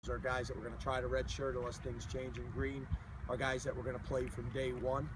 are guys that we're going to try to redshirt unless things change, and green are guys that we're going to play from day one.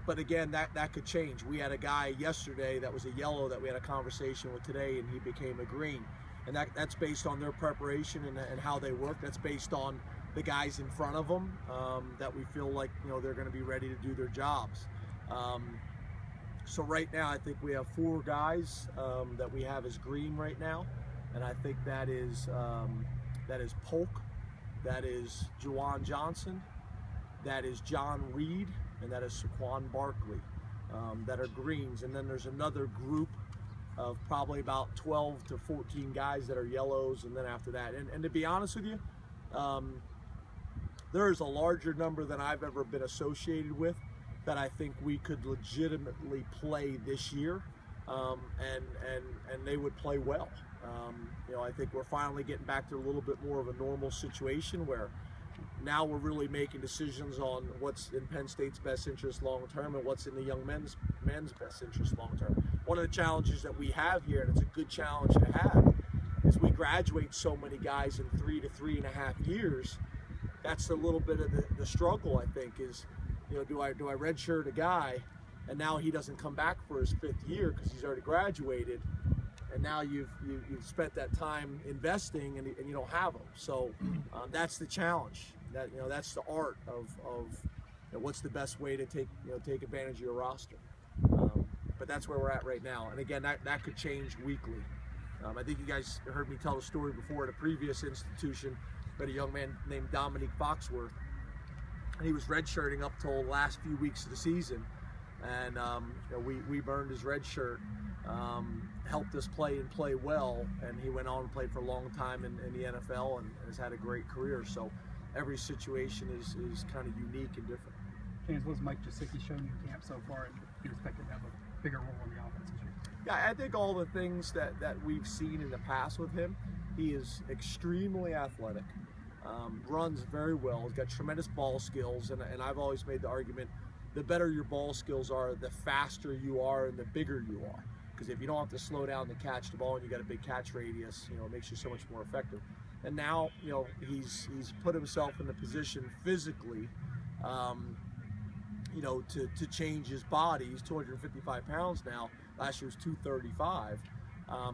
But again, that could change. We had a guy yesterday that was a yellow that we had a conversation with today, and he became a green. And that's based on their preparation and how they work. That's based on the guys in front of them that we feel like they're going to be ready to do their jobs. So right now, I think we have 4 guys that we have as green right now, and I think that is Polk, that is Juwan Johnson, that is John Reed, and that is Saquon Barkley that are greens. And then there's another group of probably about 12 to 14 guys that are yellows, and then after that. And to be honest with you, there is a larger number than I've ever been associated with that I think we could legitimately play this year, and they would play well. I think we're finally getting back to a little bit more of a normal situation where now we're really making decisions on what's in Penn State's best interest long term and what's in the young men's best interest long term. One of the challenges that we have here, and it's a good challenge to have, is we graduate so many guys in 3 to 3.5 years. That's a little bit of the struggle, I think, is do I redshirt a guy and now he doesn't come back for his 5th year because he's already graduated, and now you've spent that time investing and you don't have him. So that's the challenge. That's the art of what's the best way to take advantage of your roster. But that's where we're at right now. And again, that could change weekly. I think you guys heard me tell the story before at a previous institution, but a young man named Dominique Foxworth, and he was redshirting up till the last few weeks of the season, and we burned his red shirt, helped us play well, and he went on and played for a long time in the NFL and has had a great career. So every situation is kind of unique and different. James, what's Mike Gesicki shown you in camp so far, and you expect him to have a bigger role in the offense this year? Yeah, I think all the things that we've seen in the past with him, he is extremely athletic, runs very well, he's got tremendous ball skills, and I've always made the argument, the better your ball skills are, the faster you are and the bigger you are. Because if you don't have to slow down to catch the ball and you got a big catch radius, it makes you so much more effective. And now, he's put himself in the position physically, to change his body. He's 255 pounds now. Last year was 235.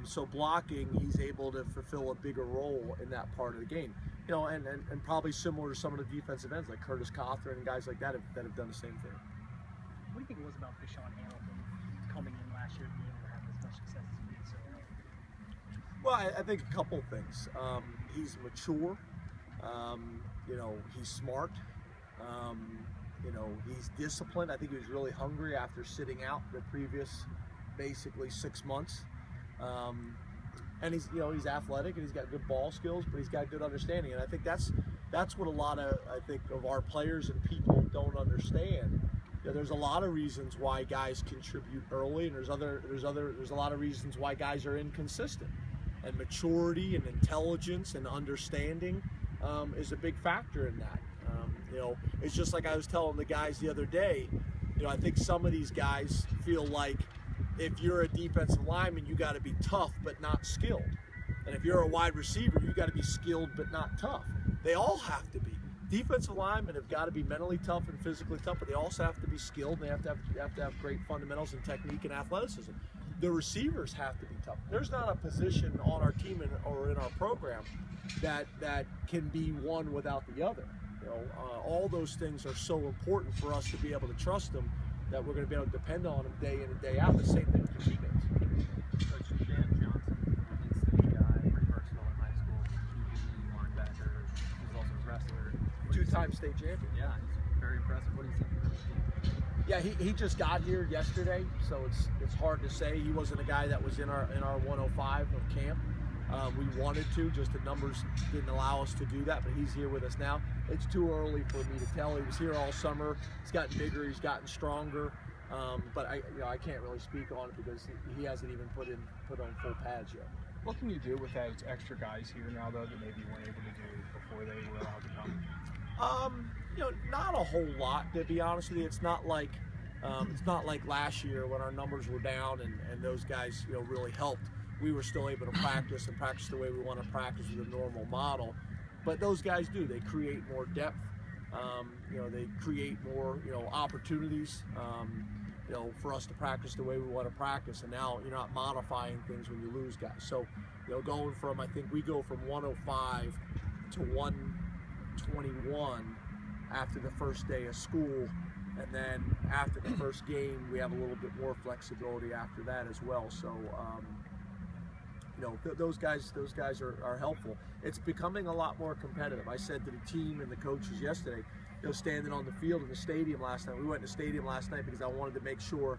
So blocking, he's able to fulfill a bigger role in that part of the game. And probably similar to some of the defensive ends like Curtis Cawthorn and guys like that have done the same thing. What do you think it was about Deshaun Hamilton coming in last year and being able to have as much success as he did so early? Well, I think a couple of things. He's mature. He's smart. He's disciplined. I think he was really hungry after sitting out the previous basically 6 months. And he's athletic and he's got good ball skills, but he's got good understanding. And I think that's what a lot of our players and people don't understand. There's a lot of reasons why guys contribute early, and there's a lot of reasons why guys are inconsistent. And maturity and intelligence and understanding is a big factor in that. It's just like I was telling the guys the other day. I think some of these guys feel like if you're a defensive lineman, you got to be tough but not skilled. And if you're a wide receiver, you got to be skilled but not tough. They all have to be. Defensive linemen have got to be mentally tough and physically tough, but they also have to be skilled. And they have to have great fundamentals and technique and athleticism. The receivers have to be tough. There's not a position on our team or in our program that can be one without the other. All those things are so important for us to be able to trust them, that we're going to be able to depend on them day in and day out. The same thing with the defense. Coach Dan Johnson, in-state guy, pretty versatile in high school. QB, linebacker. He's also a wrestler. 2-time state champion. Yeah, he's very impressive. What do you think of his team? Yeah, he just got here yesterday, so it's hard to say. He wasn't a guy that was in our 105 of camp. We wanted to, just the numbers didn't allow us to do that, but he's here with us now. It's too early for me to tell. He was here all summer. He's gotten bigger, he's gotten stronger, but I can't really speak on it because he hasn't even put on full pads yet. What can you do with those extra guys here now, though, that maybe you weren't able to do before they were allowed to come? Not a whole lot, to be honest with you. It's not like last year when our numbers were down and those guys really helped. We were still able to practice the way we want to practice with a normal model. but those guys do. They create more depth. They create more, opportunities, for us to practice the way we want to practice. And now you're not modifying things when you lose guys. So, going from, I think we go from 105 to 121 after the first day of school. And then after the first game, we have a little bit more flexibility after that as well. So, those guys are helpful. It's becoming a lot more competitive. I said to the team and the coaches yesterday, standing on the field in the stadium last night. We went to the stadium last night because I wanted to make sure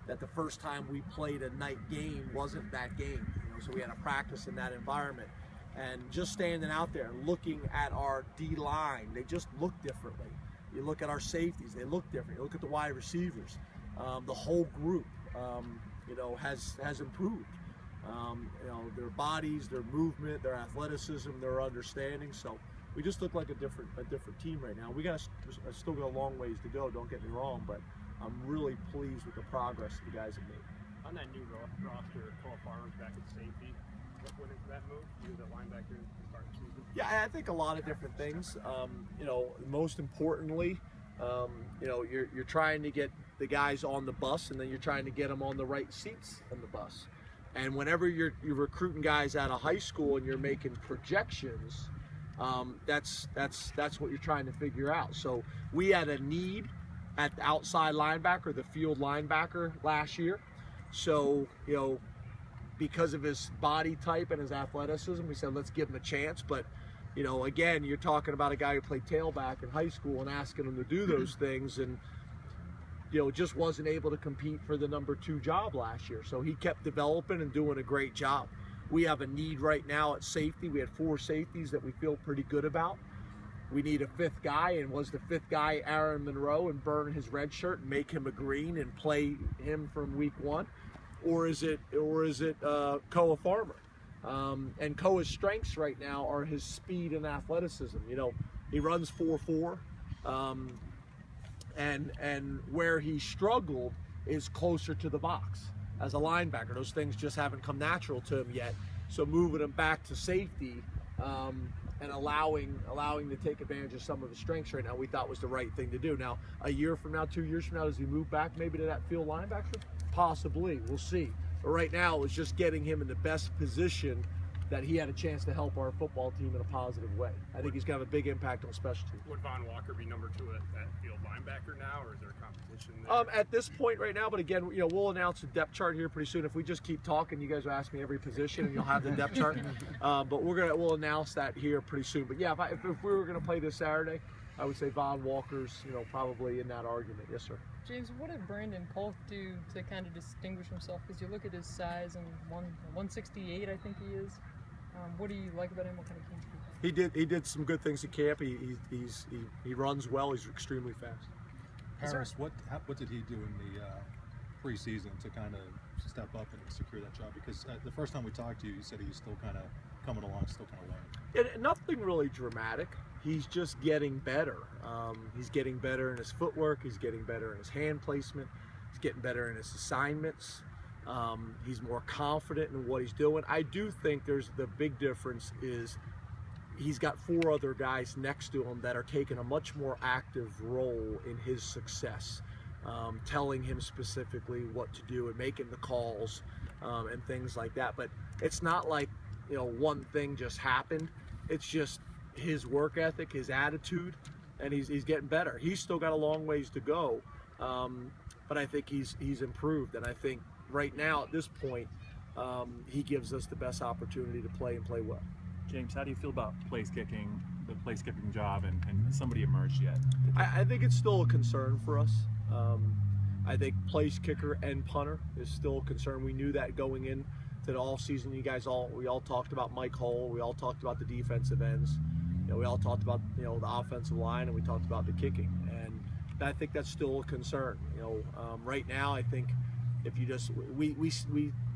that the first time we played a night game wasn't that game. So we had to practice in that environment. And just standing out there and looking at our D-line, they just look differently. You look at our safeties, they look different. You look at the wide receivers, the whole group, has improved. Their bodies, their movement, their athleticism, their understanding. So we just look like a different team right now. Still got a long ways to go. Don't get me wrong, but I'm really pleased with the progress the guys have made. On that new roster, Cole Farmer's back at safety. What went into that move? He was at linebacker to start the season. Yeah, I think a lot of different things. Most importantly, you're trying to get the guys on the bus, and then you're trying to get them on the right seats on the bus. And whenever you're recruiting guys out of high school and you're making projections, that's what you're trying to figure out. So we had a need at the outside linebacker, the field linebacker last year. So, because of his body type and his athleticism, we said, let's give him a chance. But, again, you're talking about a guy who played tailback in high school and asking him to do those things, and just wasn't able to compete for the number 2 job last year. So he kept developing and doing a great job. We have a need right now at safety. We had 4 safeties that we feel pretty good about. We need a 5th guy, and was the 5th guy Aaron Monroe and burn his red shirt and make him a green and play him from week 1? Or is it Koa Farmer? And Koa's strengths right now are his speed and athleticism. He runs 4.4. And where he struggled is closer to the box as a linebacker. Those things just haven't come natural to him yet. So moving him back to safety and allowing to take advantage of some of his strengths right now, we thought was the right thing to do. Now, a year from now, 2 years from now, does he move back maybe to that field linebacker? Possibly. We'll see. But right now, it's just getting him in the best position that he had a chance to help our football team in a positive way. I think he's got a big impact on special teams. Would Von Walker be number 2 at field linebacker now, or is there a competition there? At this point right now, but again, we'll announce a depth chart here pretty soon. If we just keep talking, you guys will ask me every position, and you'll have the depth chart. But we'll announce that here pretty soon. But yeah, if we were going to play this Saturday, I would say Von Walker's, probably in that argument. Yes, sir. James, what did Brandon Polk do to kind of distinguish himself? Because you look at his size and 168, I think he is. What do you like about him? What kind of games do you think? He did some good things at camp. He runs well. He's extremely fast. Harris, what did he do in the preseason to kind of step up and secure that job? Because the first time we talked to you, you said he's still kind of coming along, still kind of learning. Yeah, nothing really dramatic. He's just getting better. He's getting better in his footwork. He's getting better in his hand placement. He's getting better in his assignments. He's more confident in what he's doing. I do think there's the big difference is he's got 4 other guys next to him that are taking a much more active role in his success, telling him specifically what to do and making the calls and things like that. But it's not like, one thing just happened. It's just his work ethic, his attitude, and he's getting better. He's still got a long ways to go, but I think he's improved, and I think right now at this point he gives us the best opportunity to play and play well. James, how do you feel about the place kicking job, and has somebody emerged yet? I think it's still a concern for us. I think place kicker and punter is still a concern. We knew that going in to the all season. We all talked about Mike Hull. We all talked about the defensive ends. We all talked about the offensive line, and we talked about the kicking. And I think that's still a concern. Right now, I think if you just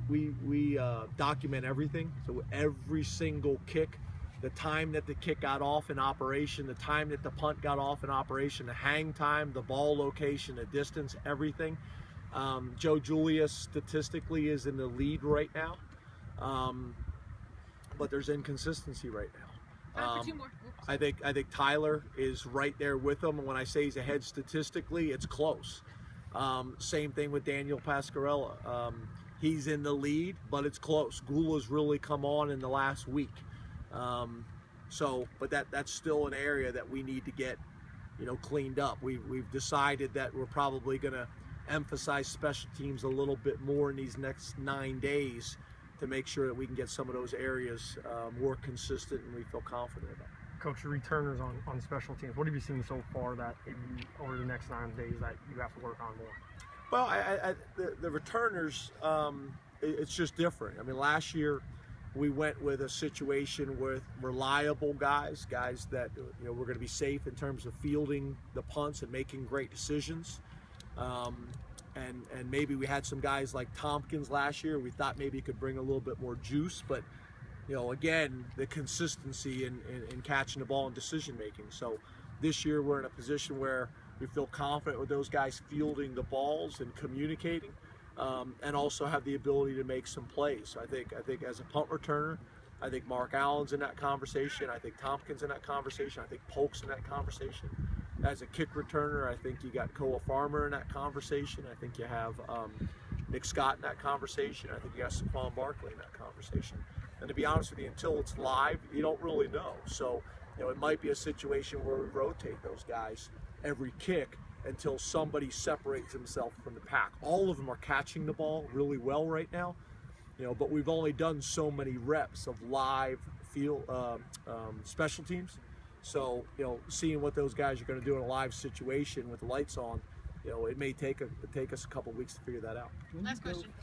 we document everything. So every single kick, the time that the kick got off in operation, the time that the punt got off in operation, the hang time, the ball location, the distance, everything. Joe Julius statistically is in the lead right now, but there's inconsistency right now. I think Tyler is right there with them. And when I say he's ahead statistically, it's close. Same thing with Daniel Pascarella. He's in the lead, but it's close. Gula's really come on in the last week. But that's still an area that we need to get, cleaned up. We've decided that we're probably going to emphasize special teams a little bit more in these next 9 days to make sure that we can get some of those areas more consistent and we feel confident about. Coach, your returners on special teams, what have you seen so far that over the next 9 days that you have to work on more? Well, the returners, it's just different. I mean, last year we went with a situation with reliable guys that were going to be safe in terms of fielding the punts and making great decisions. And maybe we had some guys like Tompkins last year. We thought maybe he could bring a little bit more juice, but again, the consistency in catching the ball and decision making. So this year we're in a position where we feel confident with those guys fielding the balls and communicating, and also have the ability to make some plays. So I think as a punt returner, I think Mark Allen's in that conversation. I think Tompkins in that conversation. I think Polk's in that conversation. As a kick returner, I think you got Koa Farmer in that conversation. I think you have Nick Scott in that conversation. I think you got Saquon Barkley in that conversation. And to be honest with you, until it's live, you don't really know. So, it might be a situation where we rotate those guys every kick until somebody separates himself from the pack. All of them are catching the ball really well right now, but we've only done so many reps of live field special teams. So, seeing what those guys are going to do in a live situation with the lights on, it may take us a couple weeks to figure that out.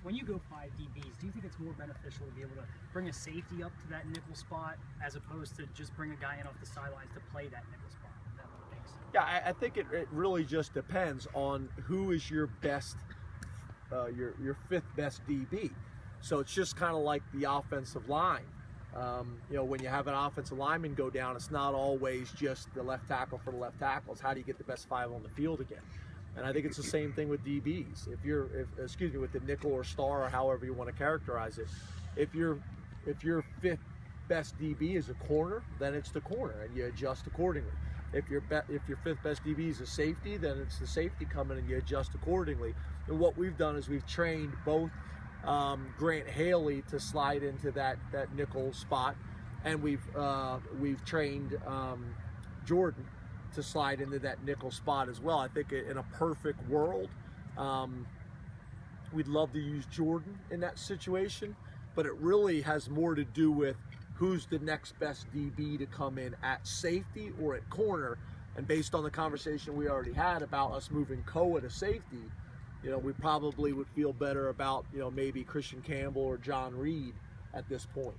When you go 5 DBs, do you think it's more beneficial to be able to bring a safety up to that nickel spot as opposed to just bring a guy in off the sidelines to play that nickel spot? If that makes sense. Yeah, I think it really just depends on who is your best, your 5th best DB. So it's just kind of like the offensive line. When you have an offensive lineman go down, it's not always just the left tackle for the left tackle. It's how do you get the best 5 on the field again? And I think it's the same thing with DBs. With the nickel or star or however you want to characterize it, if your 5th best DB is a corner, then it's the corner and you adjust accordingly. If your 5th best DB is a safety, then it's the safety coming and you adjust accordingly. And what we've done is we've trained both Grant Haley to slide into that nickel spot, and we've trained Jordan to slide into that nickel spot as well. I think in a perfect world, we'd love to use Jordan in that situation, but it really has more to do with who's the next best DB to come in at safety or at corner. And based on the conversation we already had about us moving Koa to safety, we probably would feel better about, maybe Christian Campbell or John Reed at this point.